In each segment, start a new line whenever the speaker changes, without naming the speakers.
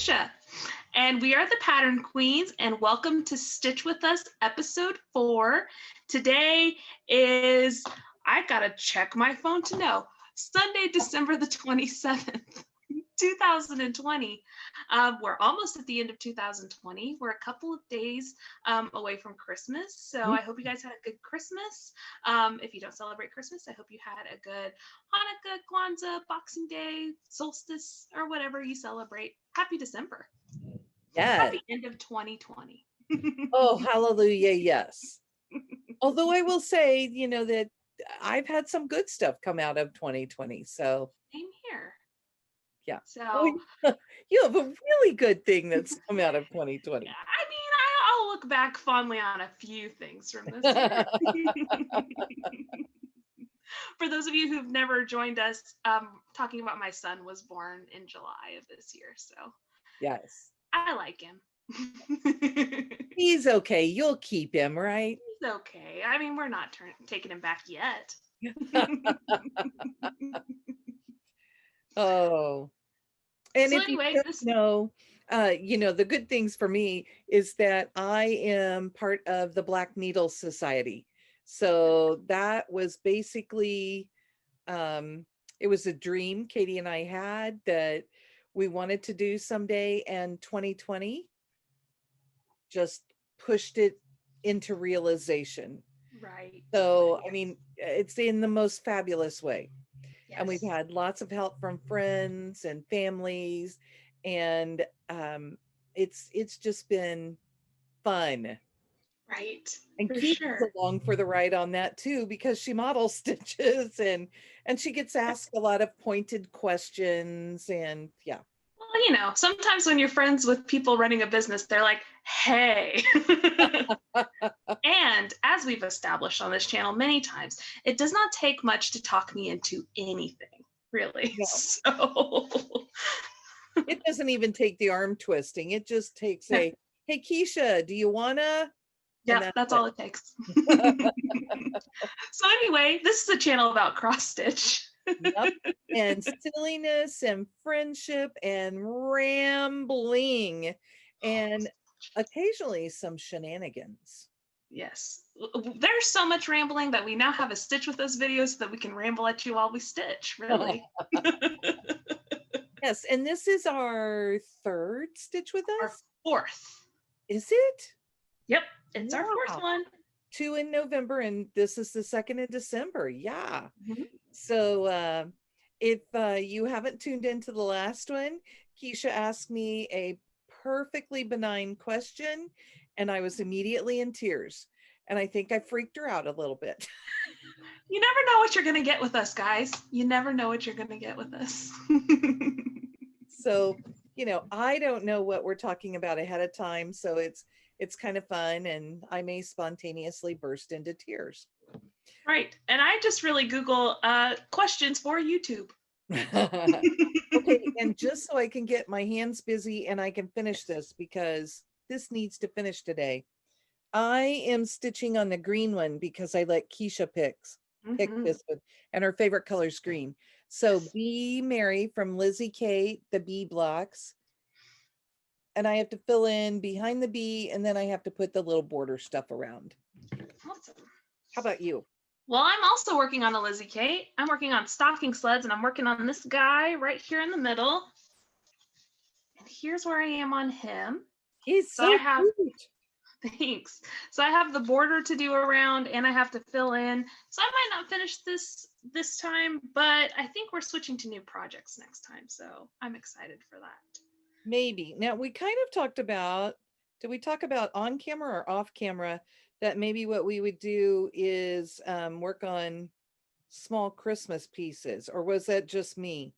Keisha, and we are the Pattern Queens, and welcome to Stitch With Us, episode 4. Today is, I've got to check my phone to know, Sunday, December the 27th, 2020. We're almost at the end of 2020. We're a couple of days away from Christmas, so I hope you guys had a good Christmas. If you don't celebrate Christmas, I hope you had a good Hanukkah, Kwanzaa, Boxing Day, solstice, or whatever you celebrate. Happy December.
Yeah.
Happy end of 2020.
Oh, hallelujah, yes. Although I will say, that I've had some good stuff come out of 2020. So
Same here.
Yeah.
So
you have a really good thing that's come out of 2020.
I mean, I'll look back fondly on a few things from this year. For those of you who've never joined us, talking about my son was born in July of this year. So
yes,
I like him.
He's okay. You'll keep him, right?
He's okay. I mean, we're not taking him back yet.
Oh. And
so
if
anyway,
you don't know, the good things for me is that I am part of the Black Needle Society. So that was basically, it was a dream Katie and I had that we wanted to do someday, and 2020 just pushed it into realization.
Right.
So, I mean, it's in the most fabulous way.
Yes.
And we've had lots of help from friends and families, and it's just been fun.
Right.
And Keisha's along for the ride on that too, because she models stitches and she gets asked a lot of pointed questions, and yeah.
Well, sometimes when you're friends with people running a business, they're like, hey. And as we've established on this channel many times, it does not take much to talk me into anything, really. No. So
it doesn't even take the arm twisting. It just takes hey, Keisha, do you wanna?
Yeah, that's all it takes. So anyway, this is a channel about cross stitch.
Yep. And silliness and friendship and rambling and occasionally some shenanigans.
Yes. There's so much rambling that we now have a Stitch With Us video so that we can ramble at you while we stitch, really.
Yes, and this is our third Stitch With Us?
Our fourth.
Is it?
Yep, it's our fourth one.
2 in November, and this is the 2nd in December. Yeah. Mm-hmm. So if you haven't tuned into the last one, Keisha asked me a perfectly benign question, and I was immediately in tears. And I think I freaked her out a little bit.
You never know what you're going to get with us, guys. You never know what you're going to get with us.
So, I don't know what we're talking about ahead of time. So it's kind of fun, and I may spontaneously burst into tears.
Right. And I just really Google questions for YouTube.
Okay, and just so I can get my hands busy and I can finish this, because this needs to finish today. I am stitching on the green one because I let Keisha pick this one, and her favorite color is green. So Be Merry from Lizzie Kate, the bee Blox. And I have to fill in behind the bee, and then I have to put the little border stuff around.
Awesome.
How about you?
Well, I'm also working on a Lizzie Kate. I'm working on stocking sleds, and I'm working on this guy right here in the middle. And here's where I am on him.
He's so cute.
Thanks. So I have the border to do around, and I have to fill in. So I might not finish this time, but I think we're switching to new projects next time. So I'm excited for that.
Maybe. Now, we kind of talked about, did we talk about on camera or off camera, that maybe what we would do is work on small Christmas pieces, or was that just me?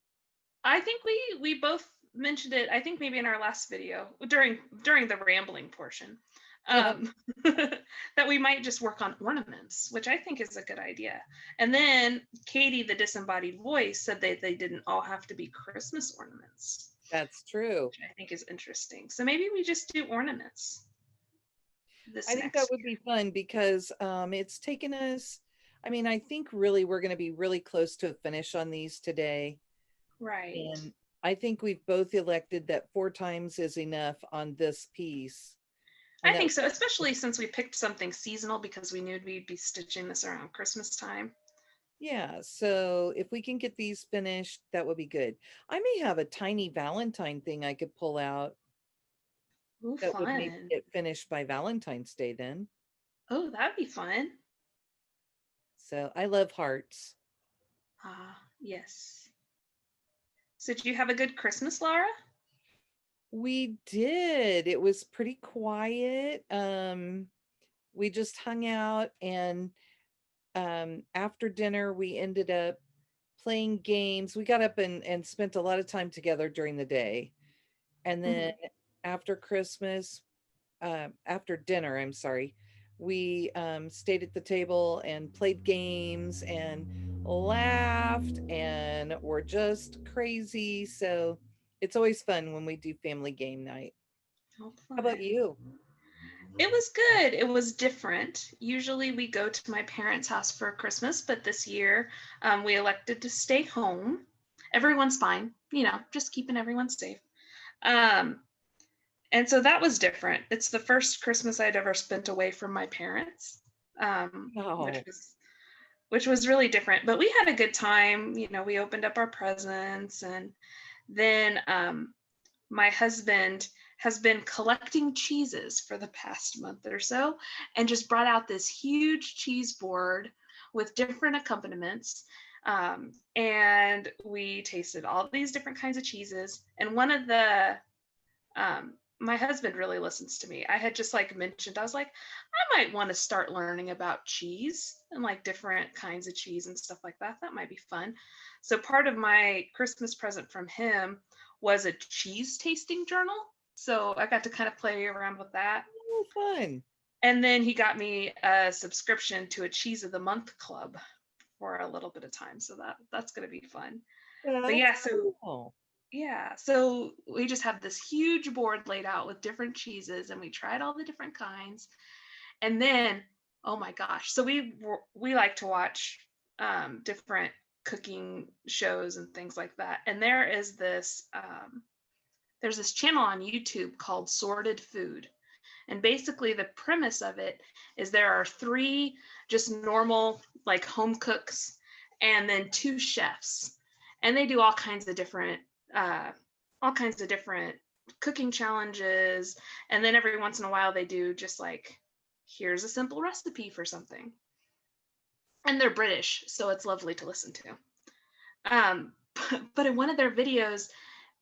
I think we both mentioned it, I think maybe in our last video during the rambling portion, that we might just work on ornaments, which I think is a good idea. And then Katie, the disembodied voice, said they didn't all have to be Christmas ornaments.
That's true.
Which I think is interesting. So maybe we just do ornaments.
I think that would be fun, because it's taken us, I think really we're going to be really close to a finish on these today.
Right.
And I think we've both elected that 4 times is enough on this piece.
I
And that,
think so, especially since we picked something seasonal because we knew we'd be stitching this around Christmas time.
yeah, so if we can get these finished, that would be good. I may have a tiny Valentine thing I could pull out
Ooh,
that would maybe
fun.
get finished by Valentine's Day then.
Oh, that'd be fun.
So I love hearts.
Ah, yes. So did you have a good Christmas, Laura?
We did. It was pretty quiet. We just hung out, and after dinner we ended up playing games. We got up and spent a lot of time together during the day. And then
Mhm.
after Christmas, after dinner, I'm sorry, we stayed at the table and played games and laughed and were just crazy. So it's always fun when we do family game night.
Oh,
How about
fun.
you?
It was good. It was different. Usually we go to my parents' house for Christmas, but this year we elected to stay home. Everyone's fine, just keeping everyone safe. Um, and so that was different. It's the first Christmas I'd ever spent away from my parents, um, which
Oh,
was which was really different. But we had a good time. We opened up our presents, and then my husband has been collecting cheeses for the past month or so and just brought out this huge cheese board with different accompaniments. And we tasted all these different kinds of cheeses. And one of my husband really listens to me. I had just like mentioned, I was like, I might want to start learning about cheese and like different kinds of cheese and stuff like that. That might be fun. So part of my Christmas present from him was a cheese tasting journal. So I got to kind of play around with that.
oh, fun.
And then he got me a subscription to a Cheese of the Month club for a little bit of time. So that's going to be fun. But
That's
yeah, so
cool.
yeah, so we just have this huge board laid out with different cheeses, and we tried all the different kinds. And then, oh my gosh, so we like to watch different cooking shows and things like that. And there's this channel on YouTube called Sorted Food. And basically, the premise of it is there are three just normal, like home cooks, and then two chefs. And they do uh, all kinds of different cooking challenges. And then every once in a while, they do just like, here's a simple recipe for something. And they're British, so it's lovely to listen to. Um, but in one of their videos,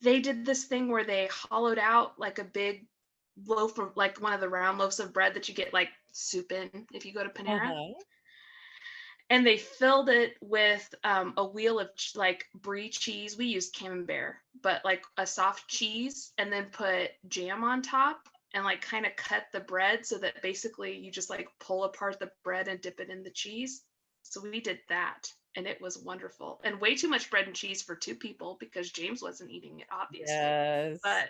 they did this thing where they hollowed out like a big loaf of like one of the round loaves of bread that you get like soup in if you go to Panera.
Uh-huh.
And they filled it with a wheel of like brie cheese. We used camembert, but like a soft cheese, and then put jam on top and like kind of cut the bread so that basically you just like pull apart the bread and dip it in the cheese. So we did that, and it was wonderful. And way too much bread and cheese for two people because James wasn't eating it, obviously.
Yes.
But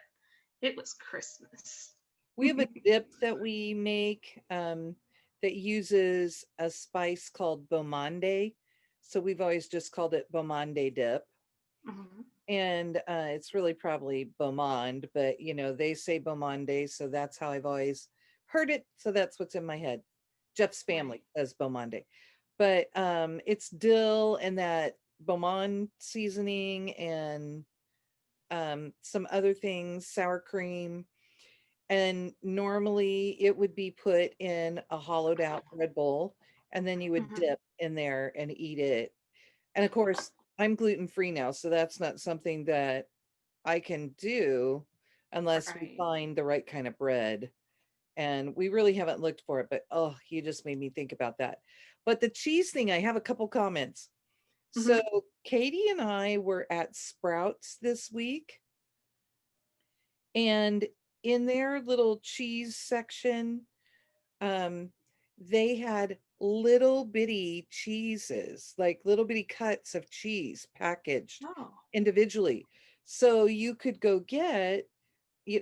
it was Christmas.
We have a dip that we make that uses a spice called bomande. So we've always just called it bomande dip.
Mhm.
And it's really probably Beaumont, but they say Beaumonde, so that's how I've always heard it. So that's what's in my head. Jeff's
Right.
family says Beaumonde, but it's dill and that Beaumont seasoning and some other things, sour cream. And normally it would be put in a hollowed out bread bowl, and then you would
Mhm.
dip in there and eat it. And of course, I'm gluten free now, so that's not something that I can do unless we
Right.
find the right kind of bread. And we really haven't looked for it, but oh, you just made me think about that. But the cheese thing, I have a couple comments. So
Mhm.
Katie and I were at Sprouts this week, and in their little cheese section, um, they had little bitty cheeses, like little bitty cuts of cheese packaged
Oh.
individually. So you could go get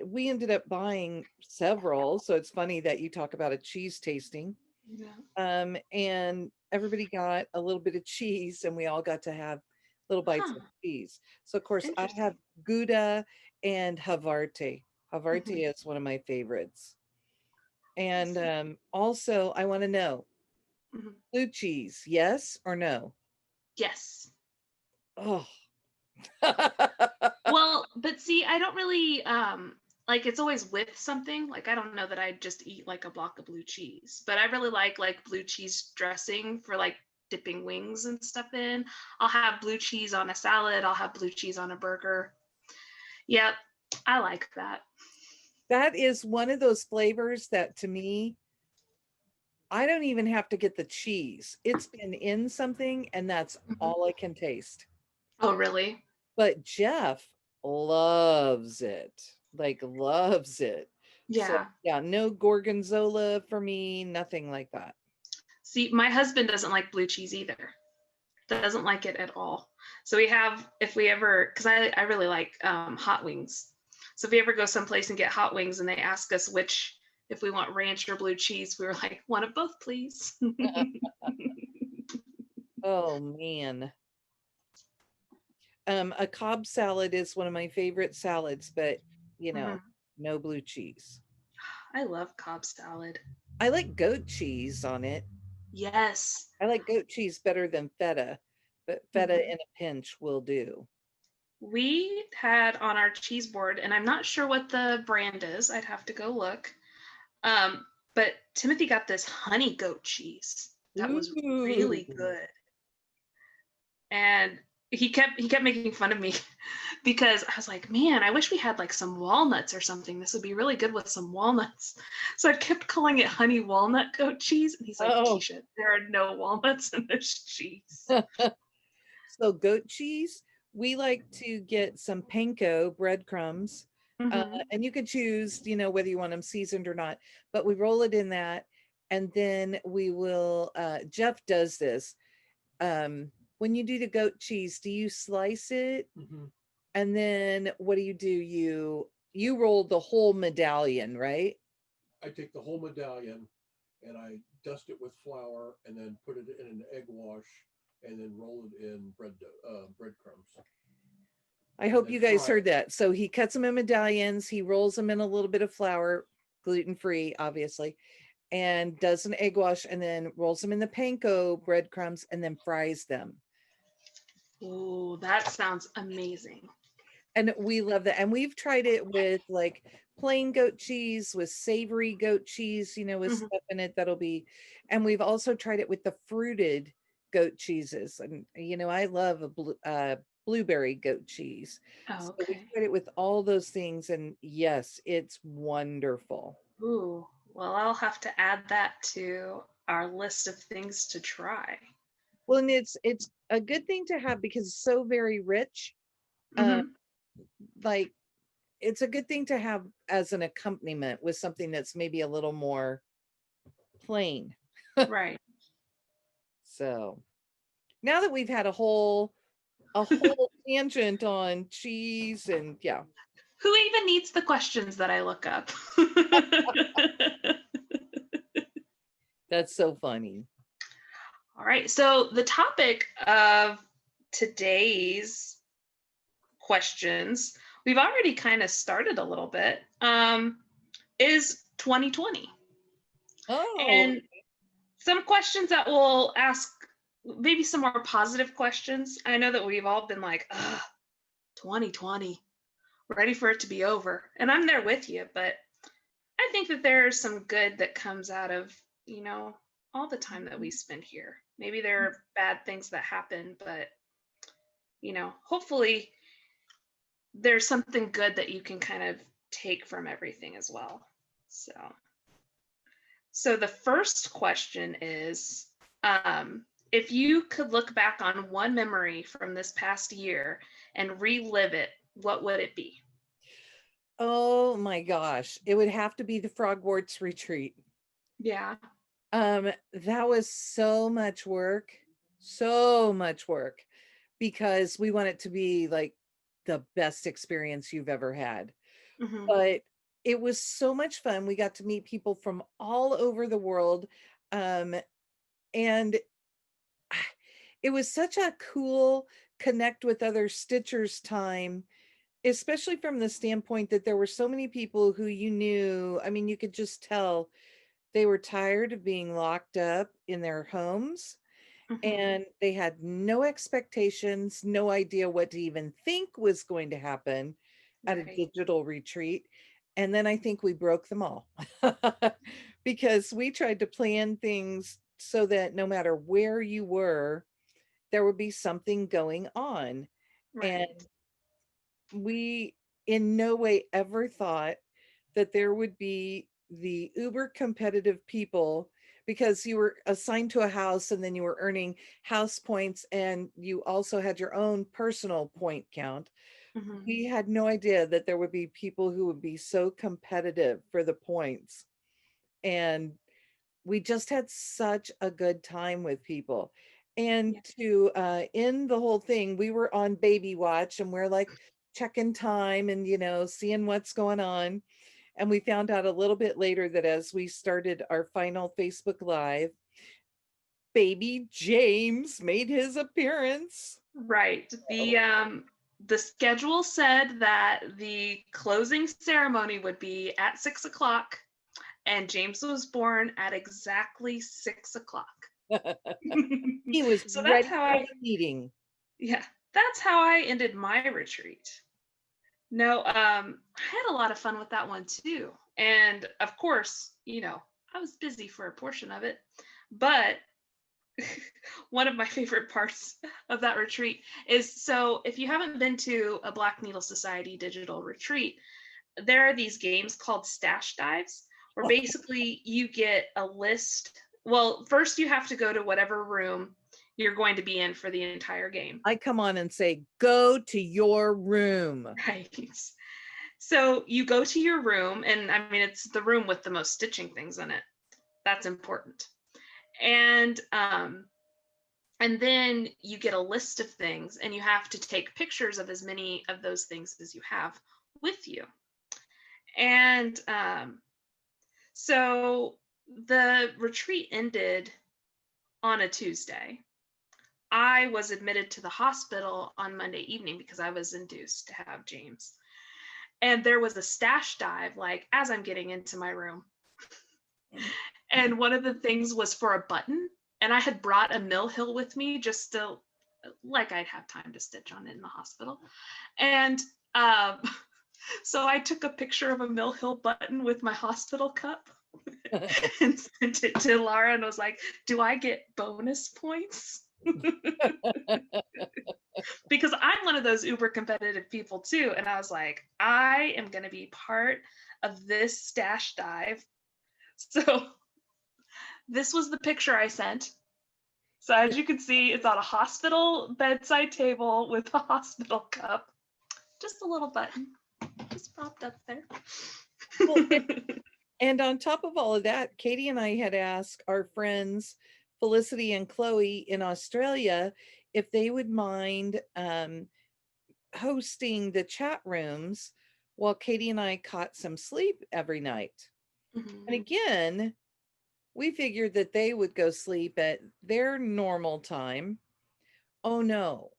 we ended up buying several. So it's funny that you talk about a cheese tasting.
Yeah.
And everybody got a little bit of cheese, and we all got to have little bites
Huh.
of cheese. So of course I have
Interesting.
Gouda and Havarti.
Mhm.
Havarti is one of my favorites.
Let's
And
see.
also I want to know,
Mhm.
blue cheese, yes or no?
Yes.
Oh.
Well, but see, I don't really like it's always with something. Like I don't know that I'd just eat like a block of blue cheese, but I really like blue cheese dressing for like dipping wings and stuff in. I'll have blue cheese on a salad, I'll have blue cheese on a burger. Yep, I like that.
That is one of those flavors that to me, I don't even have to get the cheese. It's been in something and that's
Mhm.
all I can taste.
Oh, really?
But Jeff loves it, like loves it. So
Yeah.
yeah, no gorgonzola for me, nothing like that.
See, my husband doesn't like blue cheese either. Doesn't like it at all. So we have, if we ever, because I really like hot wings. So if we ever go someplace and get hot wings and they ask us which, if we want ranch or blue cheese, we were like, one of both, please.
Oh man. A Cobb salad is one of my favorite salads, but you know,
Mhm.
no blue cheese.
I love Cobb salad.
I like goat cheese on it.
Yes.
I like goat cheese better than feta, but feta
Mhm.
in a pinch will do.
We had on our cheese board, and I'm not sure what the brand is. I'd have to go look. But Timothy got this honey goat cheese that was
Ooh.
really good. And he kept making fun of me because I was like, man, I wish we had like some walnuts or something. This would be really good with some walnuts. So I kept calling it honey walnut goat cheese. And he's like,
Oh.
Keisha, there are no walnuts in this cheese.
So goat cheese, we like to get some panko breadcrumbs.
Mm-hmm.
And you can choose, whether you want them seasoned or not, but we roll it in that. And then we will, Jeff does this. When you do the goat cheese, do you slice it? And then what do? You roll the whole medallion, right?
I take the whole medallion and I dust it with flour and then put it in an egg wash and then roll it in breadcrumbs
I
and
hope
then
you guys
fry
heard
it.
that. So he cuts them in medallions, he rolls them in a little bit of flour, gluten free, obviously, and does an egg wash and then rolls them in the panko breadcrumbs and then fries them.
Oh, that sounds amazing.
And we love that. And we've tried it with like plain goat cheese, with savory goat cheese, with
Mm-hmm.
stuff in it that'll be, and we've also tried it with the fruited goat cheeses. And, I love a blueberry goat cheese.
Oh,
So we
okay.
tried it with all those things. And yes, it's wonderful.
Ooh, well, I'll have to add that to our list of things to try.
Well, and it's a good thing to have because it's so very rich. Uh,
Mm-hmm.
like it's a good thing to have as an accompaniment with something that's maybe a little more plain.
Right.
So now that we've had a whole tangent on cheese and yeah,
Who even needs the questions that I look up?
that's so funny.
All right. So the topic of today's questions, we've already kind of started a little bit, is 2020.
Oh,
And some questions that we'll ask, maybe some more positive questions. I know that we've all been like, 2020, ready for it to be over. And I'm there with you, but I think that there's some good that comes out of, all the time that we spend here. Maybe there are bad things that happen, but, hopefully there's something good that you can kind of take from everything as well. So the first question is, if you could look back on one memory from this past year and relive it, what would it be?
oh my gosh, it would have to be the Frogwarts retreat.
Yeah.
That was so much work because we want it to be like the best experience you've ever had.
Mm-hmm.
But it was so much fun. We got to meet people from all over the world. And it was such a cool connect with other Stitchers time, especially from the standpoint that there were so many people who you knew. I mean, you could just tell they were tired of being locked up in their homes,
Mhm.
and they had no expectations, no idea what to even think was going to happen at a
Right.
digital retreat. And then I think we broke them all because we tried to plan things so that no matter where you were, there would be something going on. And
Right.
we in no way ever thought that there would be the uber competitive people, because you were assigned to a house and then you were earning house points and you also had your own personal point count.
Mhm.
We had no idea that there would be people who would be so competitive for the points. And we just had such a good time with people. And
Yeah.
to end the whole thing, we were on baby watch and we're like checking time and, seeing what's going on. And we found out a little bit later that as we started our final Facebook Live, baby James made his appearance.
Right.
Oh.
The schedule said that the closing ceremony would be at 6 o'clock, and James was born at exactly 6 o'clock.
He was
So that's
ready
how
for
I,
the meeting.
yeah, that's how I ended my retreat. No, I had a lot of fun with that one too. And of course, I was busy for a portion of it, but one of my favorite parts of that retreat is, so if you haven't been to a Black Needle Society digital retreat, there are these games called stash dives where basically you get a list. Well, first you have to go to whatever room you're going to be in for the entire game.
I come on and say, go to your room.
Right. So you go to your room, and I mean, it's the room with the most stitching things in it. That's important. And then you get a list of things, and you have to take pictures of as many of those things as you have with you. And so the retreat ended on a Tuesday. I was admitted to the hospital on Monday evening because I was induced to have James. And there was a stash dive, like as I'm getting into my room. And one of the things was for a button. And I had brought a mill hill with me just to, like, I'd have time to stitch on it in the hospital. And um, so I took a picture of a mill hill button with my hospital cup and sent it to Laura and was like, do I get bonus points? Because I'm one of those uber competitive people too. And I was like, I am going to be part of this stash dive. So this was the picture I sent. So as you can see, it's on a hospital bedside table with a hospital cup. Just a little button, just propped up there.
Well, and on top of all of that, Katie and I had asked our friends Felicity and Chloe in Australia if they would mind hosting the chat rooms while Katie and I caught some sleep every night.
Mhm.
And again, we figured that they would go sleep at their normal time. Oh no,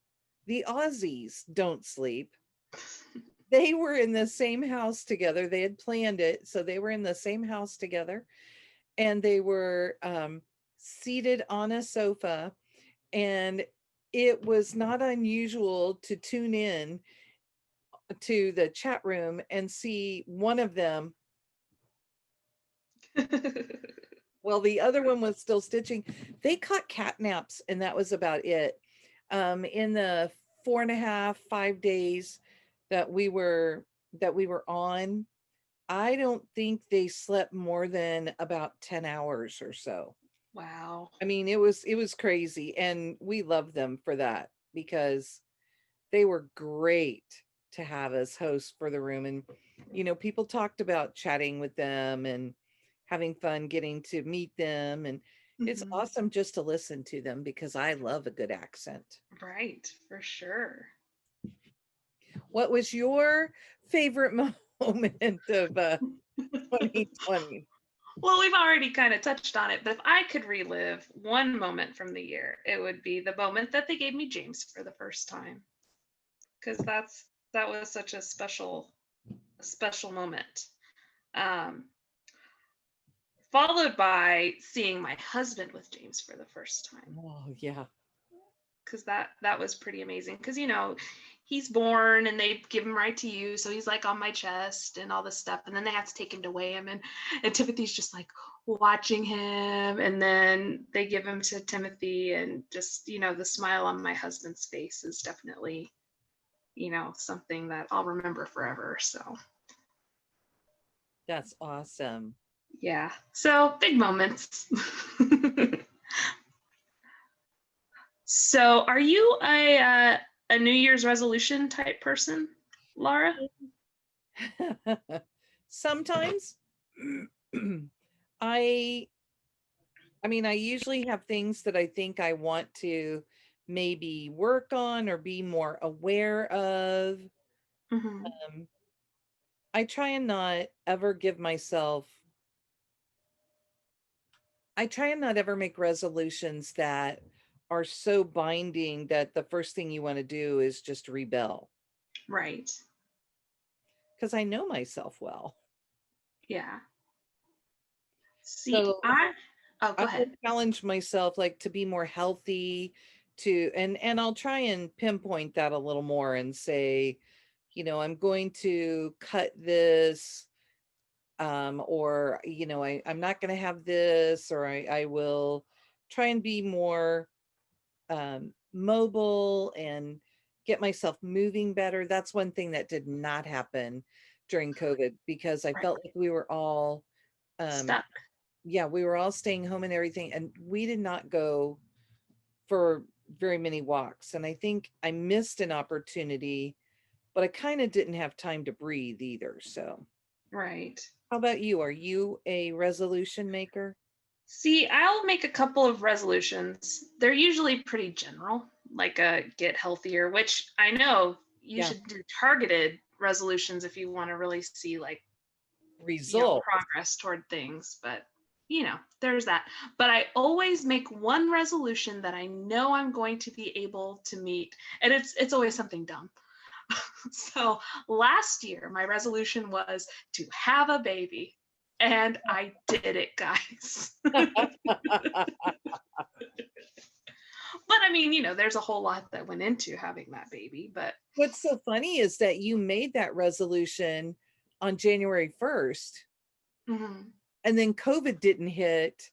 the Aussies don't sleep. They were in the same house together. They had planned it. So they were in the same house together, and they were seated on a sofa. And it was not unusual to tune in to the chat room and see one of them, well, the other one was still stitching. They caught cat naps, and that was about it. In the 4.5, 5 days that we were on, I don't think they slept more than about 10 hours or so.
Wow.
I mean, it was crazy, and we love them for that because they were great to have as hosts for the room. And people talked about chatting with them and having fun getting to meet them, and it's
Mhm.
awesome just to listen to them because I love a good accent.
Right, for sure.
What was your favorite moment of 2020?
Well, we've already kind of touched on it, but if I could relive one moment from the year, it would be the moment that they gave me James for the first time, because that was such a special moment. Um, Followed by seeing my husband with James for the first time,
Oh, yeah.
because that was pretty amazing. Because he's born and they give him right to you, so he's like on my chest and all this stuff, and then they have to take him to weigh him, and Timothy's just like watching him, and then they give him to Timothy, and just the smile on my husband's face is definitely something that I'll remember forever. So
That's awesome.
yeah, so big moments. So are you a New Year's resolution type person, Laura?
Sometimes I mean, I usually have things that I think I want to maybe work on or be more aware of.
Mm-hmm.
I try and not ever give myself, I try and not ever make resolutions that are so binding that the first thing you want to do is just rebel.
Right.
Because I know myself well.
Yeah. See,
So
oh, go
I will
ahead.
challenge myself like to be more healthy, to and I'll try and pinpoint that a little more and say, I'm going to cut this, or I'm not going to have this, or I will try and be more mobile and get myself moving better. That's one thing that did not happen during COVID, because I
Right.
felt like we were all
Stuck.
yeah, we were all staying home and everything, and we did not go for very many walks. And I think I missed an opportunity, but I kind of didn't have time to breathe either. So,
Right.
how about you? Are you a resolution maker?
See, I'll make a couple of resolutions. They're usually pretty general, like get healthier, which I know you
Yeah,
should do targeted resolutions if you want to really see like
result.
progress toward things, but there's that. But I always make one resolution that I know I'm going to be able to meet, and it's always something dumb. So last year my resolution was to have a baby, and I did it, guys. But I mean, there's a whole lot that went into having that baby, but
What's so funny is that you made that resolution on January 1st,
mhm,
and then COVID didn't hit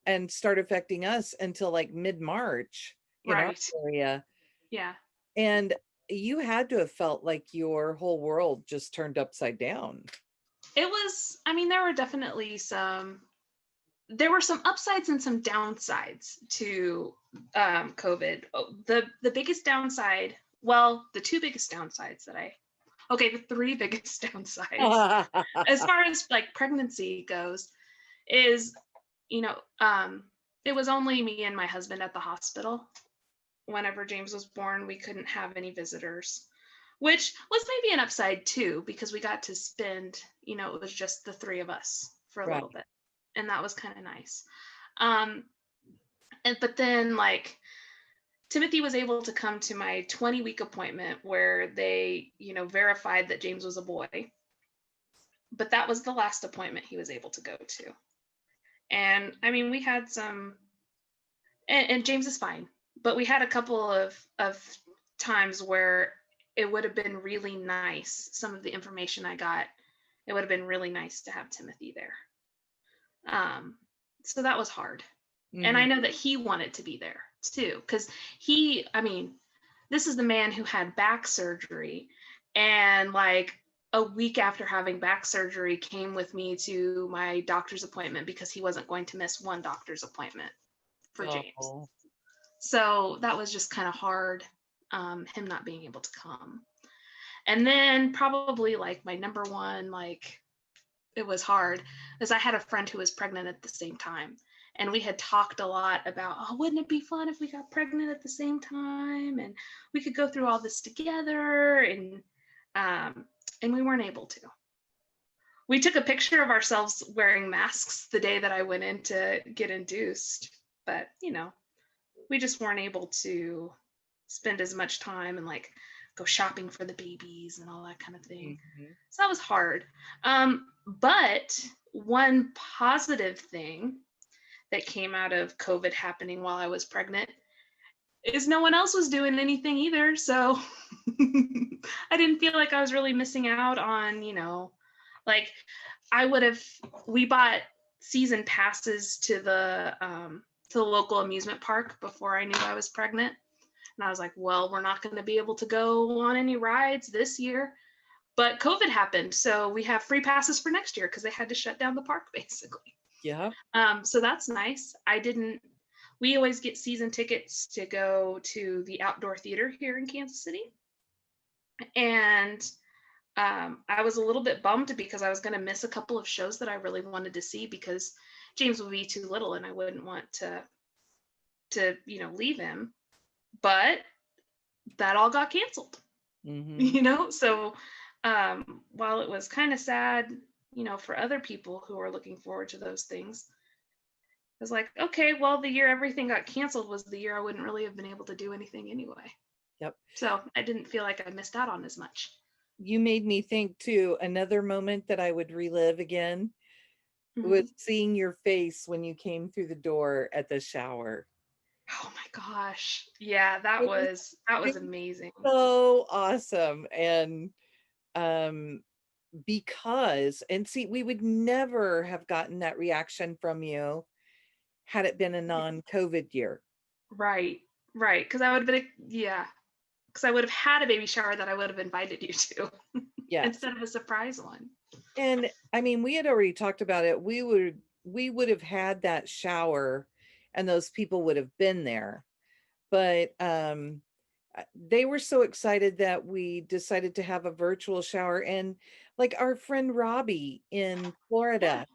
and start affecting us until like mid-March in our
right.
area.
Yeah.
And you had to have felt like your whole world just turned upside down.
It was, I mean, there were some upsides and some downsides to COVID. The biggest downside, well, the two biggest downsides the three biggest downsides as far as like pregnancy goes is, it was only me and my husband at the hospital. Whenever James was born, we couldn't have any visitors, which was maybe an upside too, because we got to spend, it was just the three of us for a
Right.
little bit. And that was kind of nice. But then like Timothy was able to come to my 20-week appointment where they, verified that James was a boy. But that was the last appointment he was able to go to. And I mean, we had some, and James is fine, but we had a couple of times where it would have been really nice. Some of the information I got, it would have been really nice to have Timothy there. So that was hard. Mm-hmm. And I know that he wanted to be there too, because this is the man who had back surgery, and like a week after having back surgery came with me to my doctor's appointment because he wasn't going to miss one doctor's appointment for James. So that was just kind of hard, him not being able to come. And then probably like my number one, like it was hard, is I had a friend who was pregnant at the same time. And we had talked a lot about, oh, wouldn't it be fun if we got pregnant at the same time? And we could go through all this together. And we weren't able to. we took a picture of ourselves wearing masks the day that I went in to get induced, but we just weren't able to spend as much time and like go shopping for the babies and all that kind of thing.
Mhm.
So that was hard. But one positive thing that came out of COVID happening while I was pregnant is no one else was doing anything either. So I didn't feel like I was really missing out on, like we bought season passes to the local amusement park before I knew I was pregnant. And I was like, well, we're not going to be able to go on any rides this year. But COVID happened. So we have free passes for next year because they had to shut down the park basically.
Yeah.
So that's nice. We always get season tickets to go to the outdoor theater here in Kansas City. And I was a little bit bummed because I was going to miss a couple of shows that I really wanted to see because James would be too little and I wouldn't want to leave him. But that all got canceled, So while it was kind of sad, for other people who are looking forward to those things, I was like, okay, well, the year everything got canceled was the year I wouldn't really have been able to do anything anyway.
Yep.
So I didn't feel like I missed out on as much.
You made me think too, another moment that I would relive again was seeing your face when you came through the door at the shower.
Oh my gosh. Yeah, that was amazing.
So awesome. And because, and see, we would never have gotten that reaction from you had it been a non-COVID year.
Right. Because I would have been, because I would have had a baby shower that I would have invited you to.
Yeah.
Instead of a surprise one.
And I mean, we had already talked about it. We would have had that shower and those people would have been there. But they were so excited that we decided to have a virtual shower. And like our friend Robbie in Florida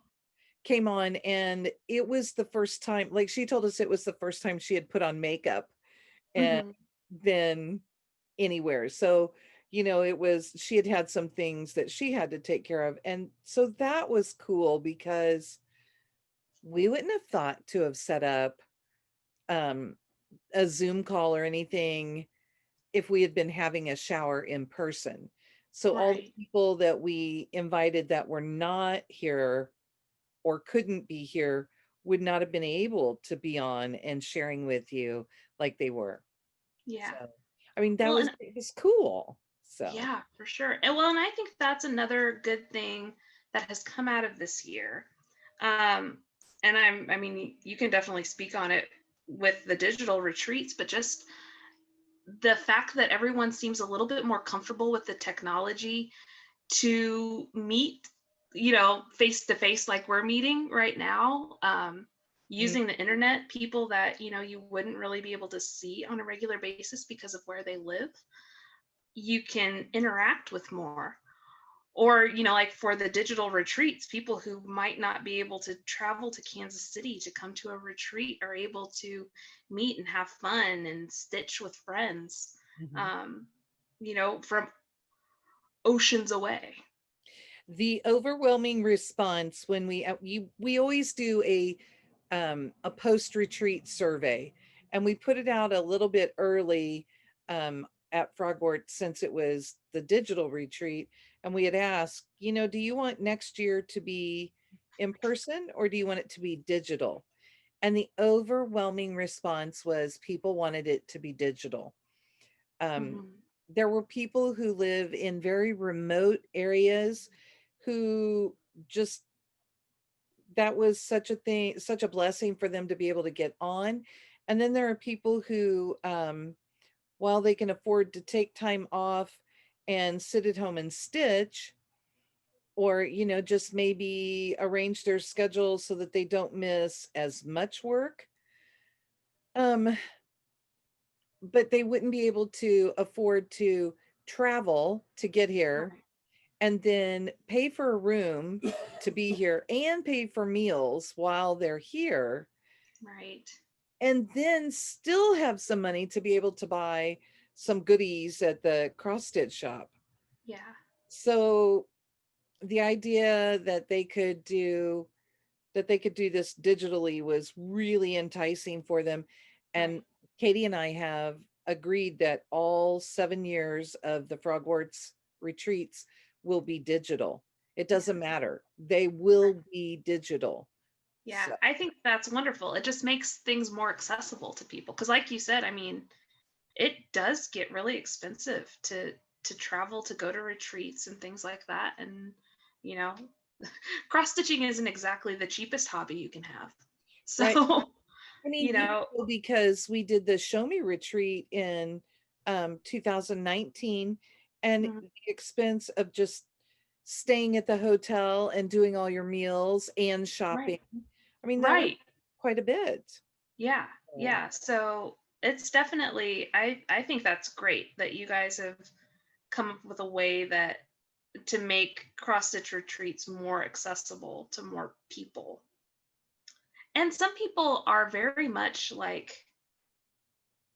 came on, and it was the first time, like she told us it was the first time she had put on makeup and then anywhere. So, she had some things that she had to take care of. And so that was cool because we wouldn't have thought to have set up a Zoom call or anything if we had been having a shower in person. So all the people that we invited that were not here or couldn't be here would not have been able to be on and sharing with you like they were.
Yeah.
So, I mean, it was cool. So
yeah, for sure. And I think that's another good thing that has come out of this year. And I mean, you can definitely speak on it with the digital retreats, but just the fact that everyone seems a little bit more comfortable with the technology to meet, face to face like we're meeting right now, using the internet, people that, you wouldn't really be able to see on a regular basis because of where they live, you can interact with more. Or, like for the digital retreats, people who might not be able to travel to Kansas City to come to a retreat are able to meet and have fun and stitch with friends, from oceans away.
The overwhelming response when we always do a post-retreat survey, and we put it out a little bit early at Frogwort since it was the digital retreat. And we had asked, do you want next year to be in person or do you want it to be digital? And the overwhelming response was people wanted it to be digital. There were people who live in very remote areas who just, that was such a blessing for them to be able to get on. And then there are people who, while they can afford to take time off and sit at home and stitch, or, just maybe arrange their schedule so that they don't miss as much work. But they wouldn't be able to afford to travel to get here and then pay for a room to be here and pay for meals while they're here.
Right.
And then still have some money to be able to buy some goodies at the cross stitch shop.
Yeah.
So the idea that they could do this digitally was really enticing for them. And
Right.
Katie and I have agreed that all 7 years of the Frogwarts retreats will be digital. It doesn't matter. They will be digital.
Yeah,
So,
I think that's wonderful. It just makes things more accessible to people. Because, like you said, I mean, it does get really expensive to travel, to go to retreats and things like that. And you know, cross stitching isn't exactly the cheapest hobby you can have.
right.
So,
I mean,
you know,
because we did the Show Me retreat in 2019, and
mhm,
the expense of just staying at the hotel and doing all your meals and
right,
shopping, I mean, that was
right.
quite a bit.
Yeah,
So,
yeah. So it's definitely, I think that's great that you guys have come up with a way that to make cross stitch retreats more accessible to more people. And some people are very much like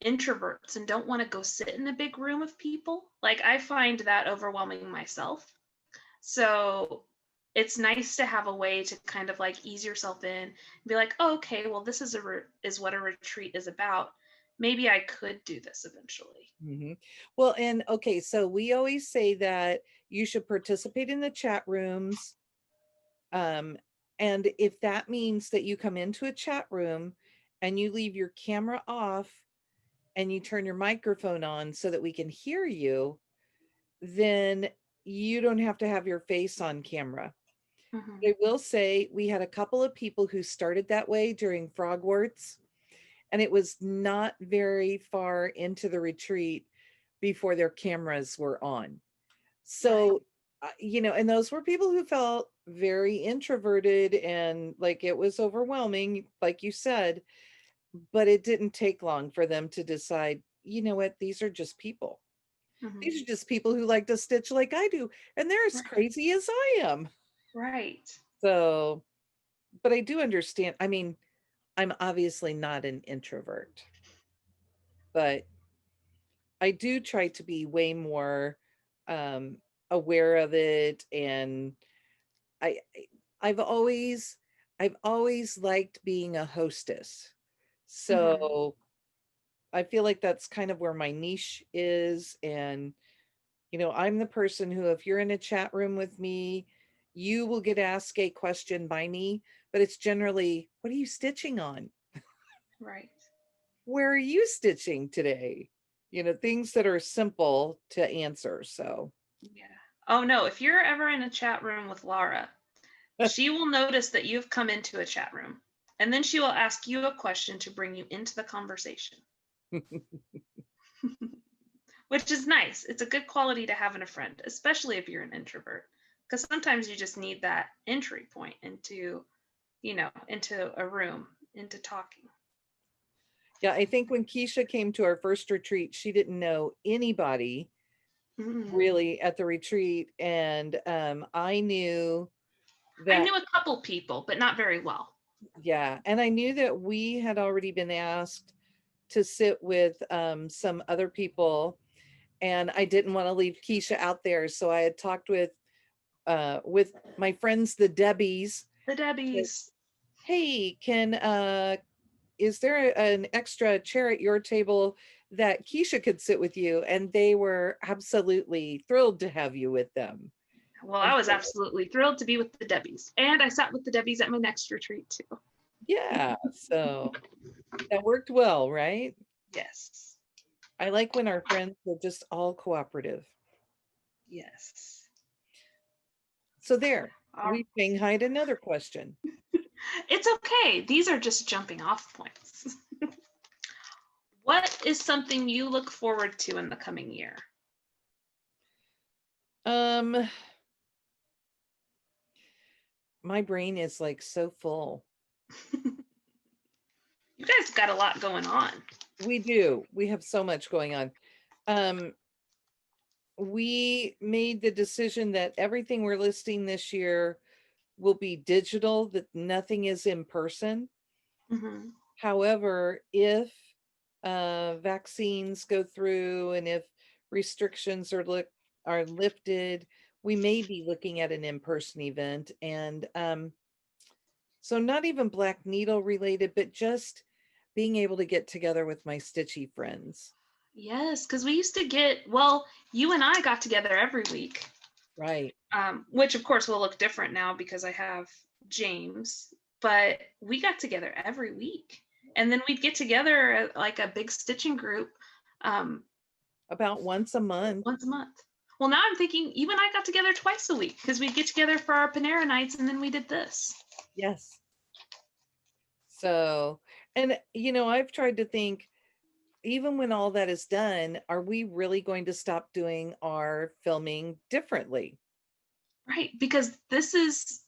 introverts and don't want to go sit in a big room of people. Like I find that overwhelming myself. So it's nice to have a way to kind of like ease yourself in and be like, oh, okay, well, this is is what a retreat is about. Maybe I could do this eventually.
mhm. Well, and okay, so we always say that you should participate in the chat rooms. Um, and if that means that you come into a chat room and you leave your camera off and you turn your microphone on so that we can hear you, then you don't have to have your face on camera.
Mm-hmm.
I will say we had a couple of people who started that way during Frogwarts, and it was not very far into the retreat before their cameras were on.
Right.
So, and those were people who felt very introverted and like it was overwhelming, like you said, but it didn't take long for them to decide, you know what, these are just people.
Mm-hmm.
These are just people who like to stitch like I do, and they're as
Right.
crazy as I am.
Right.
So, but I do understand. I mean, I'm obviously not an introvert, but I do try to be way more um, aware of it. And I, I've always, I've always liked being a hostess.
Mm-hmm.
So I feel like that's kind of where my niche is. And, I'm the person who, if you're in a chat room with me, you will get asked a question by me, but it's generally, what are you stitching on?
Right.
Where are you stitching today? Things that are simple to answer. So,
Yeah. Oh no, if you're ever in a chat room with Laura, she will notice that you've come into a chat room, and then she will ask you a question to bring you into the conversation, which is nice. It's a good quality to have in a friend, especially if you're an introvert, because sometimes you just need that entry point into, into a room, into talking.
yeah, I think when Keisha came to our first retreat, she didn't know anybody
Mm.
really at the retreat. And I knew
I
that,
knew a couple people, but not very well.
yeah, and I knew that we had already been asked to sit with some other people, and I didn't want to leave Keisha out there. So I had talked with my friends, the Debbies.
The
Like,
Debbies.
hey, is there an extra chair at your table that Keisha could sit with you? And they were absolutely thrilled to have you with them.
Well,
And
I was
so,
absolutely thrilled to be with the Debbies, and I sat with the Debbies at my next retreat too.
yeah, so that worked well, right?
Yes.
I like when our friends are just all cooperative.
Yes.
So there,
All
we shanghaied another question.
It's okay. These are just jumping off points. What is something you look forward to in the coming year?
Um, my brain is like so full.
You guys got a lot going on.
We do. We have so much going on. Um, we made the decision that everything we're listing this year will be digital, that nothing is in person.
Mm-hmm.
However, if vaccines go through and if restrictions are lifted, we may be looking at an in-person event. And so not even Black Needle related, but just being able to get together with my stitchy friends.
Yes, because we used to get, well, you and I got together every week,
Right.
which of course will look different now because I have James, but we got together every week. And then we'd get together like a big stitching group
About once a month.
once a month. Well, now I'm thinking you and I got together twice a week because we'd get together for our Panera nights and then we did this.
Yes. So, and I've tried to think, even when all that is done, are we really going to stop doing our filming differently?
Right, because this is,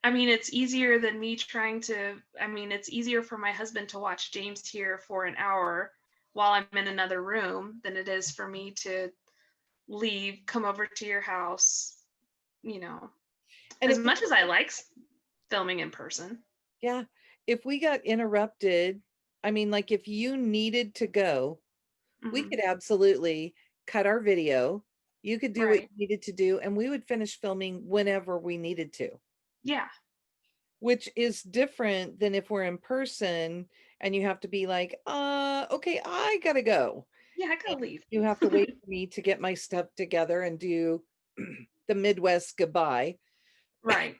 I mean, it's easier than me trying to, I mean, it's easier for my husband to watch James here for an hour while I'm in another room than it is for me to leave, come over to your house,
And
as
if
much as I like filming in person.
Yeah, if we got interrupted, I mean, like if you needed to go, we
Mhm.
could absolutely cut our video. You could do what you
Right.
needed to do, and we would finish filming whenever we needed to,
Yeah.
which is different than if we're in person and you have to be like, okay, I gotta go.
Yeah, I gotta leave.
You have to wait for me to get my stuff together and do the Midwest goodbye
Right.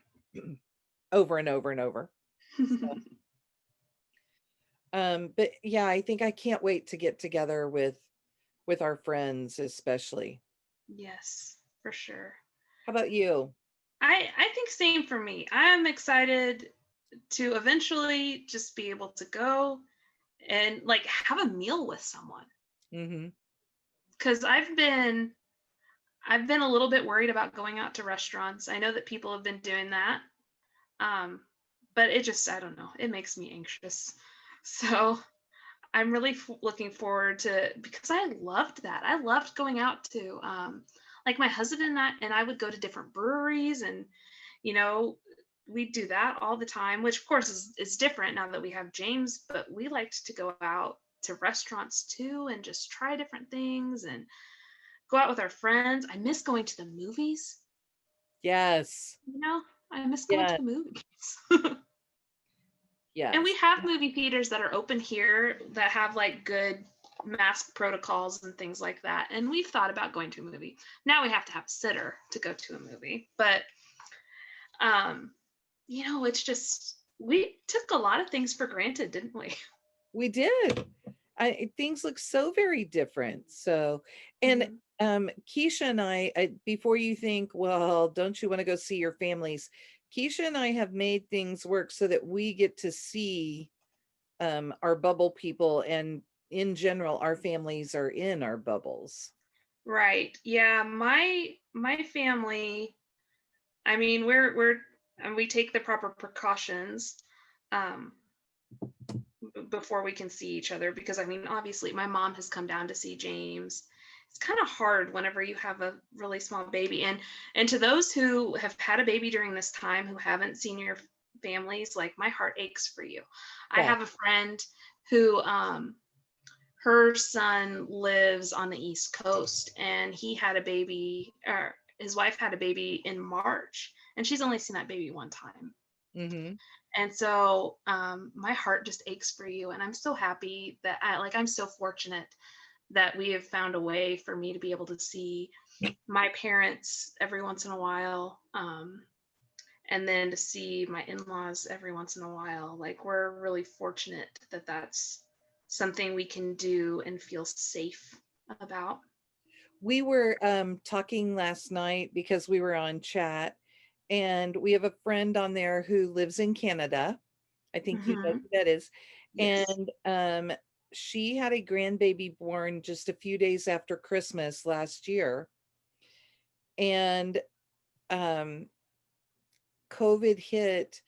over and over and over. But yeah, I think I can't wait to get together with our friends, especially.
Yes, for sure.
How about you?
I think same for me. I'm excited to eventually just be able to go and like have a meal with someone.
Mm-hmm.
Because I've been a little bit worried about going out to restaurants. I know that people have been doing that. Um, but it just, I don't know, it makes me anxious. So I'm really looking forward to, because I loved that. I loved going out to, like my husband and I would go to different breweries and, you know, we do that all the time, which of course is different now that we have James, but we liked to go out to restaurants too and just try different things and go out with our friends. I miss going to the movies,
Yes.
I miss going to
Yeah.
the movies. And we
Yes.
have movie theaters that are open here that have like good mask protocols and things like that. And we've thought about going to a movie. Now we have to have a sitter to go to a movie. But it's just we took a lot of things for granted, didn't we?
We did. Things look so very different. So, and
Mhm.
Keisha and I, before you think, well, don't you want to go see your families? Keisha and I have made things work so that we get to see our bubble people, and in general, our families are in our bubbles.
Right. Yeah, my family, I mean, we're and we take the proper precautions um before we can see each other because I mean, obviously my mom has come down to see James. It's kind of hard whenever you have a really small baby, and to those who have had a baby during this time who haven't seen your families, like my heart aches for you. I
Yeah.
have a friend who her son lives on the East Coast and he had a baby, or his wife had a baby in March, and she's only seen that baby one time.
Mm-hmm.
And so my heart just aches for you. And I'm so happy that I'm so fortunate that we have found a way for me to be able to see my parents every once in a while. And then to see my in-laws every once in a while. Like we're really fortunate that that's something we can do and feel safe about.
We were talking last night because we were on chat, and we have a friend on there who lives in Canada. I think you know
Mm-hmm.
who that is.
Yes.
And she had a grandbaby born just a few days after Christmas last year. And um, COVID hit.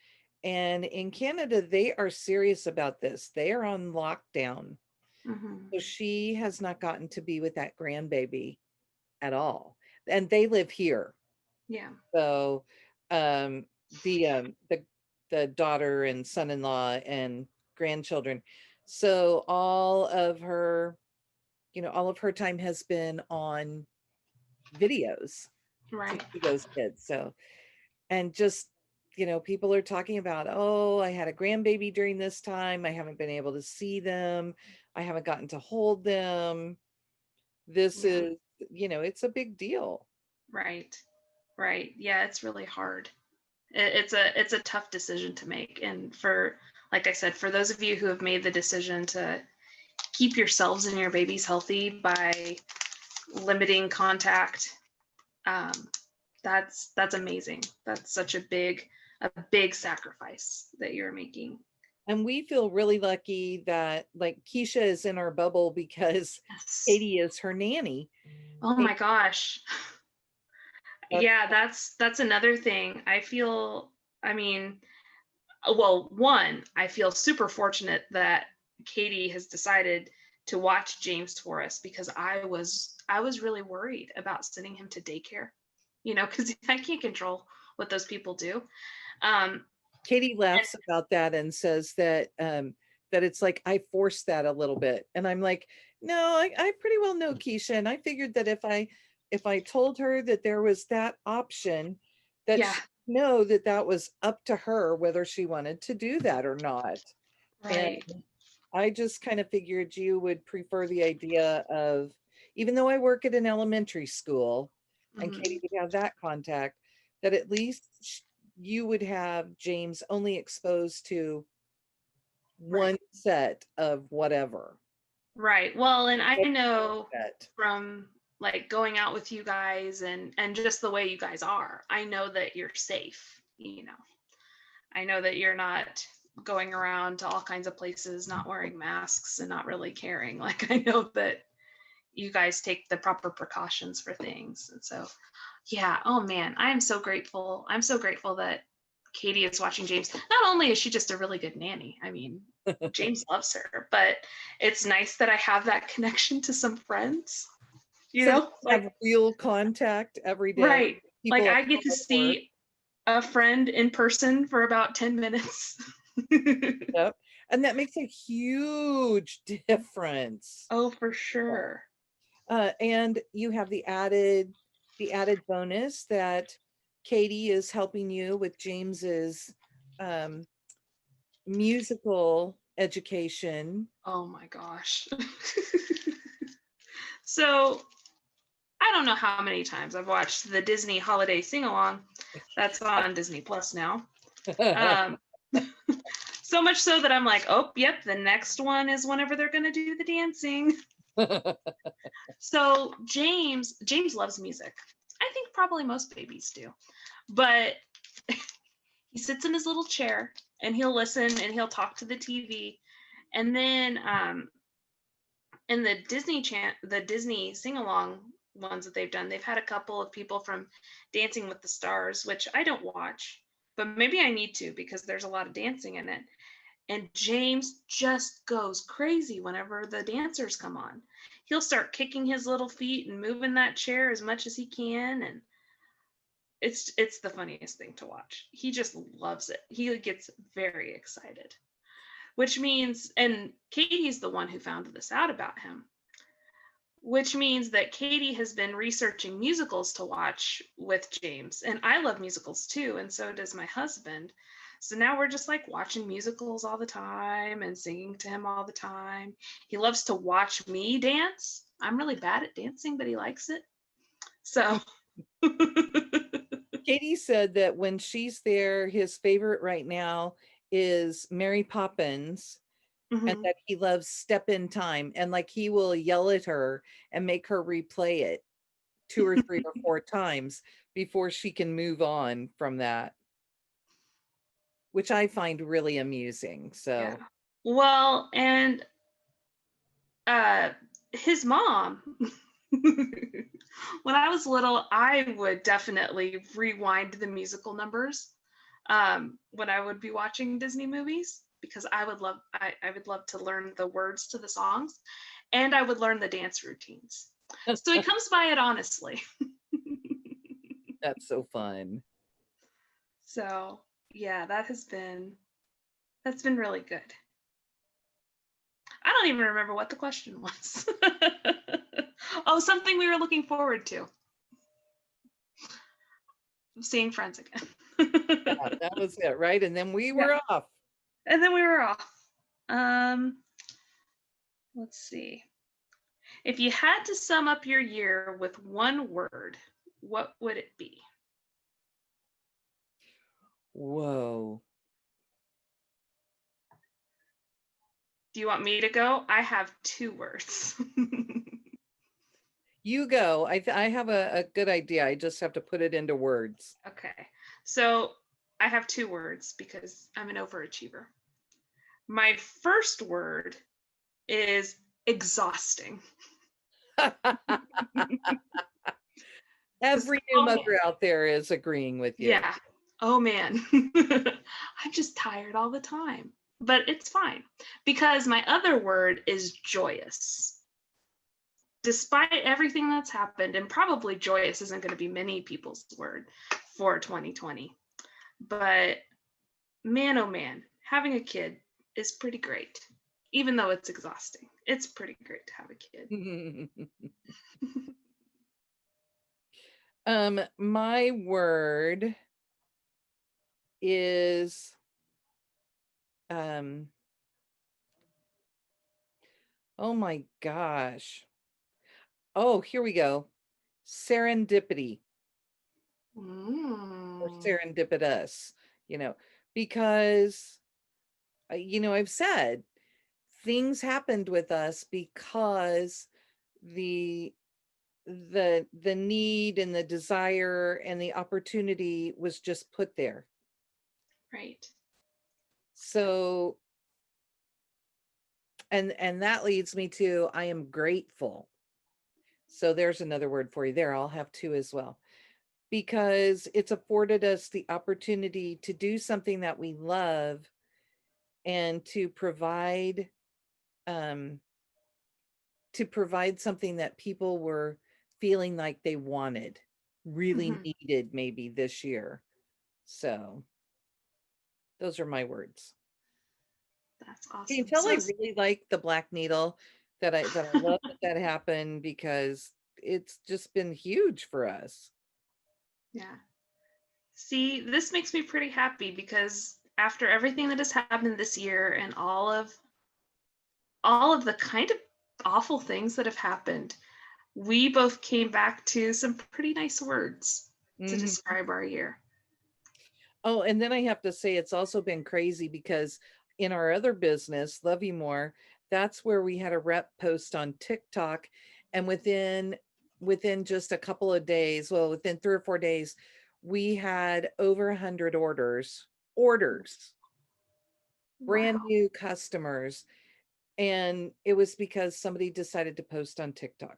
And in Canada, they are serious about this. They are on lockdown.
Mm-hmm.
So she has not gotten to be with that grandbaby at all. And they live here.
Yeah.
So um, the daughter and son-in-law and grandchildren. So all of her time has been on videos.
Right.
see those kids. So, and just, people are talking about, oh, I had a grandbaby during this time. I haven't been able to see them. I haven't gotten to hold them. This
Yeah.
is, it's a big deal.
Right. Right. Yeah, it's really hard. It's a tough decision to make. And for, like I said, for those of you who have made the decision to keep yourselves and your babies healthy by limiting contact, that's amazing. That's such a big sacrifice that you're making.
And we feel really lucky that like Keisha is in our bubble because
Yes.
Katie is her nanny.
Oh my gosh.
That's-
Yeah, that's another thing. I mean, well, one, I feel super fortunate that Katie has decided to watch James for us, because I was really worried about sending him to daycare, because I can't control what those people do.
Katie laughs about that and says that that it's like I forced that a little bit, and I'm like, no, I pretty well know Keisha, and I figured that if I told her that there was that option, that
Yeah.
she'd know that that was up to her whether she wanted to do that or not.
Right.
And I just kind of figured you would prefer the idea of, even though I work at an elementary school and
Mhm.
Katie would have that contact, that at least you would have James only exposed to one set of whatever.
Right. Well, and I know
Set.
from like going out with you guys and just the way you guys are, I know that you're safe, I know that you're not going around to all kinds of places not wearing masks and not really caring. Like, I know that you guys take the proper precautions for things. And so, yeah, oh man, I'm so grateful. I'm so grateful that Katie is watching James. Not only is she just a really good nanny, I mean, James loves her, but it's nice that I have that connection to some friends,
So
like,
have real contact every day.
right. Like,
People
I get to see a friend in person for about 10 minutes.
Yep. And that makes a huge difference.
Oh, for sure.
And you have the added bonus that Katie is helping you with James's musical education.
Oh my gosh. So I don't know how many times I've watched the Disney Holiday Sing Along. That's on Disney Plus now. So much so that I'm like, oh, yep, the next one is whenever they're going to do the dancing. So James loves music. I think probably most babies do. But he sits in his little chair and he'll listen and he'll talk to the TV. And then in the Disney sing-along ones that they've done, they've had a couple of people from Dancing with the Stars, which I don't watch, but maybe I need to because there's a lot of dancing in it. And James just goes crazy whenever the dancers come on. He'll start kicking his little feet and moving that chair as much as he can, and it's the funniest thing to watch. He just loves it. He gets very excited. Which means, and Katie's the one who found this out about him, which means that Katie has been researching musicals to watch with James. And I love musicals too, and so does my husband. So now we're just like watching musicals all the time and singing to him all the time. He loves to watch me dance. I'm really bad at dancing, but he likes it. So
Katie said that when she's there, his favorite right now is Mary Poppins, and that he loves Step in Time, and like he will yell at her and make her replay it 2 or 3 or 4 times before she can move on from that, which I find really amusing. So
yeah. Well, and his mom, when I was little, I would definitely rewind the musical numbers when I would be watching Disney movies, because I would love to learn the words to the songs, and I would learn the dance routines. So he comes by it honestly.
that's so fun.
So yeah, that's been really good. I don't even remember what the question was. Oh, something we were looking forward to. seeing friends again.
Yeah, that was it, right? And then we were off.
And then we were off. Let's see. If you had to sum up your year with one word, what would it be?
Whoa.
Do you want me to go? I have 2 words.
You go. I have a good idea. I just have to put it into words.
Okay. So I have 2 words because I'm an overachiever. My first word is exhausting.
Every new mother out there is agreeing with you.
Yeah. Oh man. I'm just tired all the time. But it's fine because my other word is joyous. Despite everything that's happened, and probably joyous isn't going to be many people's word for 2020. But man, oh man, having a kid is pretty great. Even though it's exhausting, it's pretty great to have a kid.
My word is oh my gosh. Oh, here we go. Serendipity. Or serendipitous, because I've said things happened with us because the need and the desire and the opportunity was just put there.
Right.
So and that leads me to I am grateful. So there's another word for you there. I'll have 2 as well. Because it's afforded us the opportunity to do something that we love and to provide something that people were feeling like they wanted, really needed maybe this year. So those are my words.
That's awesome.
Can you tell I really like the Black Needle, that I love that happened because it's just been huge for us.
Yeah. See, this makes me pretty happy because after everything that has happened this year and all of the kind of awful things that have happened, we both came back to some pretty nice words to describe our year.
Oh, and then I have to say it's also been crazy because in our other business, Love You More, that's where we had a rep post on TikTok, and within just a couple of days, well, within 3 or 4 days, we had over 100 orders, brand new customers, and it was because somebody decided to post on TikTok.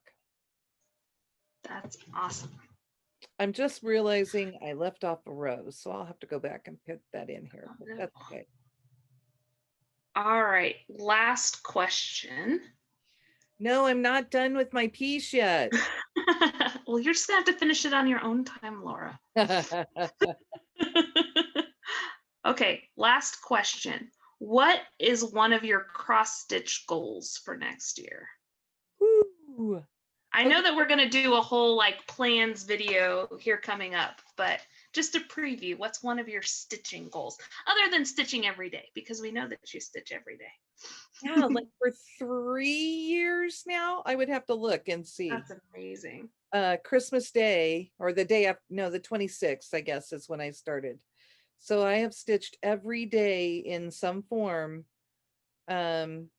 That's awesome.
I'm just realizing I left off a row, so I'll have to go back and put that in here.
Oh, no.
That's okay.
All right, last question.
No, I'm not done with my piece yet.
Well, you're just gonna have to finish it on your own time, Laura. Okay, last question. What is one of your cross-stitch goals for next year?
Ooh.
I know that we're going to do a whole plans video here coming up, but just a preview, what's one of your stitching goals other than stitching every day? Because we know that you stitch every day.
Yeah, for 3 years now, I would have to look and see.
That's amazing.
Christmas Day, or the day after, no, the 26th, I guess is when I started. So I have stitched every day in some form. I'm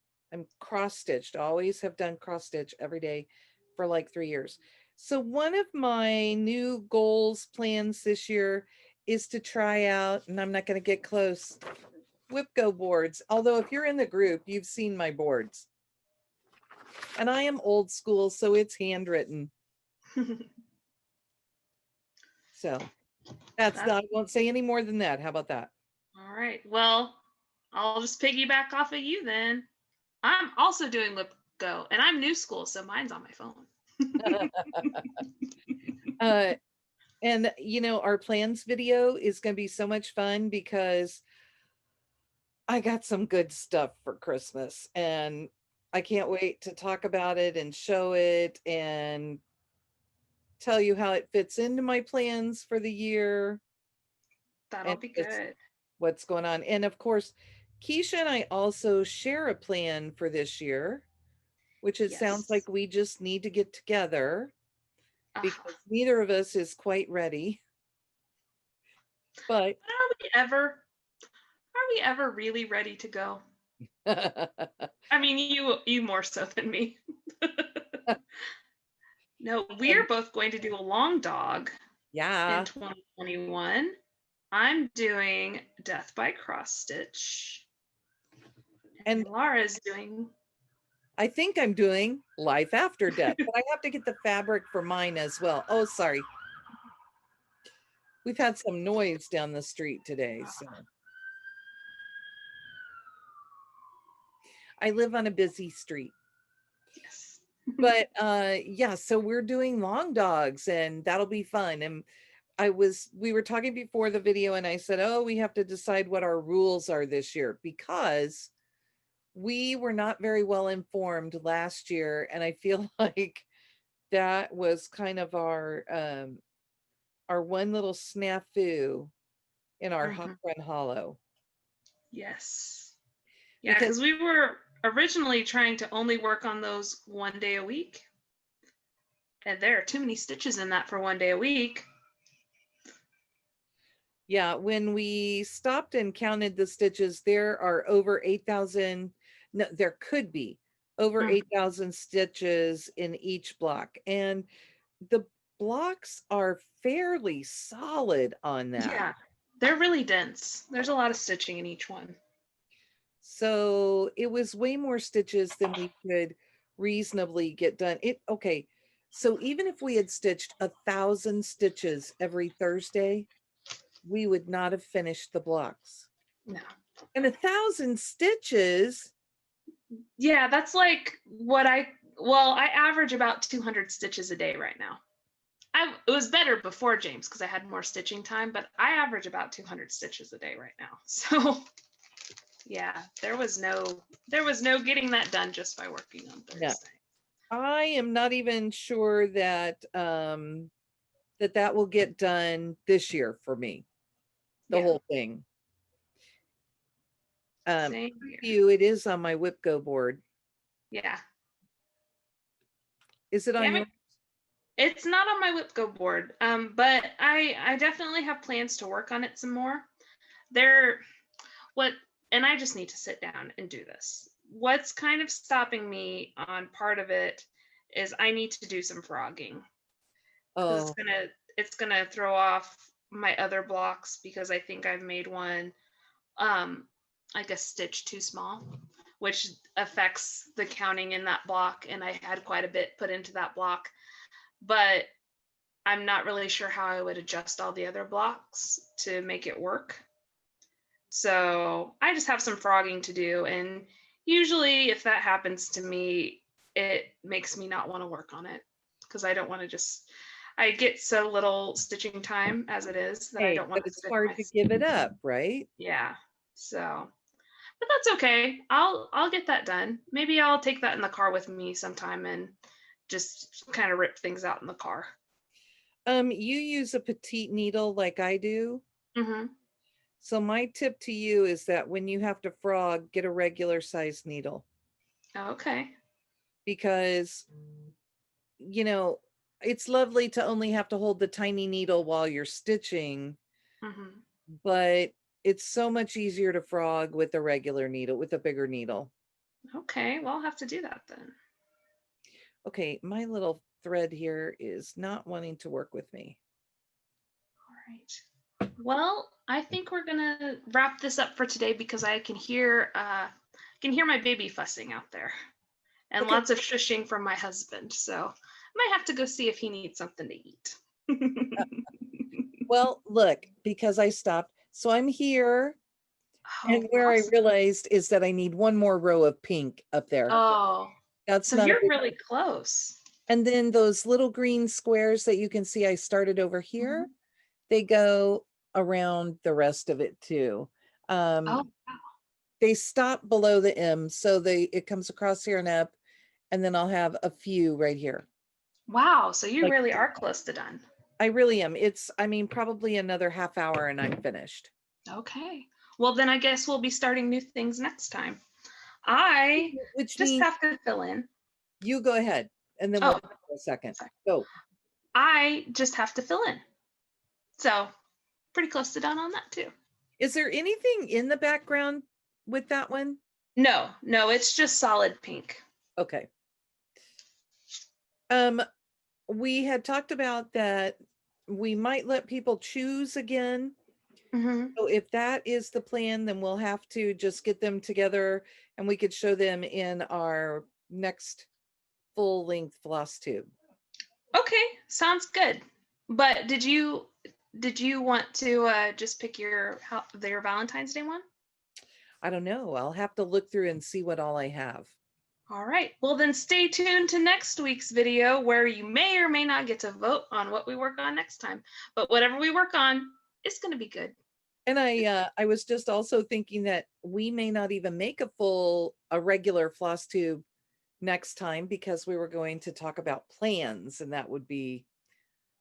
cross-stitched, always have done cross-stitch every day for 3 years. So one of my new goals, plans this year is to try out, and I'm not going to get close, Whipco boards. Although if you're in the group, you've seen my boards. And I am old school, so it's handwritten. So I won't say any more than that. How about that?
All right. Well, I'll just piggyback off of you then. I'm also doing Whipco, and I'm new school, so mine's on my phone.
And our plans video is going to be so much fun because I got some good stuff for Christmas, and I can't wait to talk about it and show it. And tell you how it fits into my plans for the year.
That'll be good.
What's going on. And of course, Keisha and I also share a plan for this year, which it sounds like
Yes.
we just need to get together because
Uh-huh.
neither of us is quite ready. But
Are we ever really ready to go? I mean, you more so than me. No, we are both going to do a long dog in 2021. I'm doing Death by Cross Stitch. And Laura's doing,
I think I'm doing Life After Death, but I have to get the fabric for mine as well. Oh, sorry. We've had some noise down the street today, so. I live on a busy street.
yes.
But yeah, so we're doing long dogs and that'll be fun. And we were talking before the video and I said, oh, we have to decide what our rules are this year because we were not very well informed last year. And I feel like that was kind of our one little snafu in our Hawk Run Hollow.
Yes. Yeah, because we were originally trying to only work on those 1 day a week. And there are too many stitches in that for 1 day a week.
Yeah, when we stopped and counted the stitches, there are over 8,000. No, there could be over 8,000 stitches in each block. And the blocks are fairly solid on that.
Yeah, they're really dense. There's a lot of stitching in each one.
So it was way more stitches than we could reasonably get done. Okay. So even if we had stitched 1,000 stitches every Thursday, we would not have finished the blocks.
No.
And 1,000 stitches.
Yeah, that's like what I average about 200 stitches a day right now. It was better before James because I had more stitching time, but I average about 200 stitches a day right now. So yeah, there was no getting that done just by working on Thursday.
No. I am not even sure that that will get done this year for me. The whole thing. It is on my WIPGO board.
Yeah.
Is it on yours?
It's not on my WIPGO board, but I definitely have plans to work on it some more. And I just need to sit down and do this. What's kind of stopping me on part of it is I need to do some frogging. Oh. It's gonna throw off my other blocks because I think I've made one like a stitch too small, which affects the counting in that block, and I had quite a bit put into that block, but I'm not really sure how I would adjust all the other blocks to make it work. So I just have some frogging to do, and usually if that happens to me, it makes me not want to work on it because I don't want to I get so little stitching time as it is that I don't want to.
It's hard to give it up, right?
Yeah. So, but that's okay. I'll get that done. Maybe I'll take that in the car with me sometime and just kind of rip things out in the car.
You use a petite needle like I do. So my tip to you is that when you have to frog, get a regular size needle.
Okay.
Because, it's lovely to only have to hold the tiny needle while you're stitching, but it's so much easier to frog with a regular needle, with a bigger needle.
Okay, well, I'll have to do that then.
Okay, my little thread here is not wanting to work with me.
All right. Well, I think we're gonna wrap this up for today because I can hear my baby fussing out there, and lots of shushing from my husband. So I might have to go see if he needs something to eat.
Well, look, because I stopped, so I'm here. And where awesome. I realized is that I need one more row of pink up there.
Oh, so you're really close.
And then those little green squares that you can see I started over here, they go around the rest of it too. Wow. They stop below the M, so it comes across here and up, and then I'll have a few right here.
Wow, so you
Like-
really are close to done.
I really am. I mean, probably another half hour and I'm finished.
Okay. Well, then I guess we'll be starting new things next time. I
Which
just
means
have to fill in.
you go ahead and then we'll talk for a second.
Sorry.
Go.
I just have to fill in. So pretty close to done on that too.
Is there anything in the background with that one?
No, it's just solid pink.
Okay. We had talked about that we might let people choose again.
Mm-hmm.
So if that is the plan, then we'll have to just get them together and we could show them in our next full-length Flosstube.
Okay, sounds good. But did you want to just pick your Valentine's Day one?
I don't know. I'll have to look through and see what all I have.
All right. Well, then stay tuned to next week's video where you may or may not get to vote on what we work on next time. But whatever we work on, it's going to be good.
And I was just also thinking that we may not even make a regular Flosstube next time because we were going to talk about plans and that would be,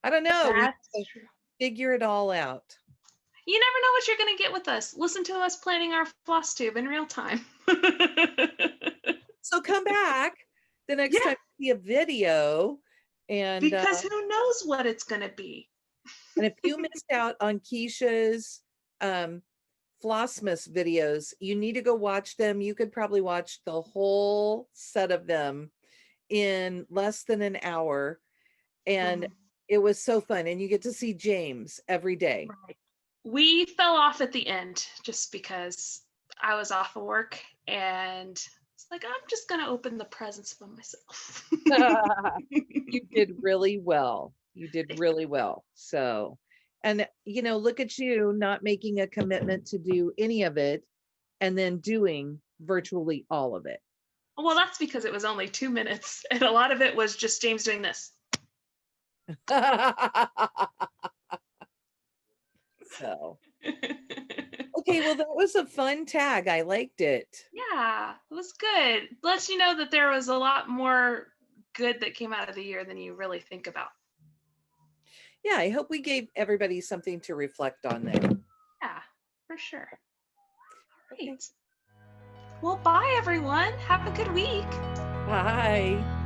I don't know.
That's true.
Figure it all out.
You never know what you're going to get with us. Listen to us planning our Flosstube in real time.
So come back the next time you see a video. And
because who knows what it's going to be.
And if you missed out on Keisha's Flossmas videos, you need to go watch them. You could probably watch the whole set of them in less than an hour. And it was so fun. And you get to see James every day.
Right. We fell off at the end just because I was off of work and it's like, I'm just going to open the presents by myself.
You did really well. You did really well. So, and look at you not making a commitment to do any of it and then doing virtually all of it.
Well, that's because it was only 2 minutes and a lot of it was just James doing this.
So, okay, well, that was a fun tag. I liked it.
Yeah, it was good. Lets you know that there was a lot more good that came out of the year than you really think about.
Yeah, I hope we gave everybody something to reflect on there.
Yeah, for sure. Great. Well, bye, everyone. Have a good week.
Bye.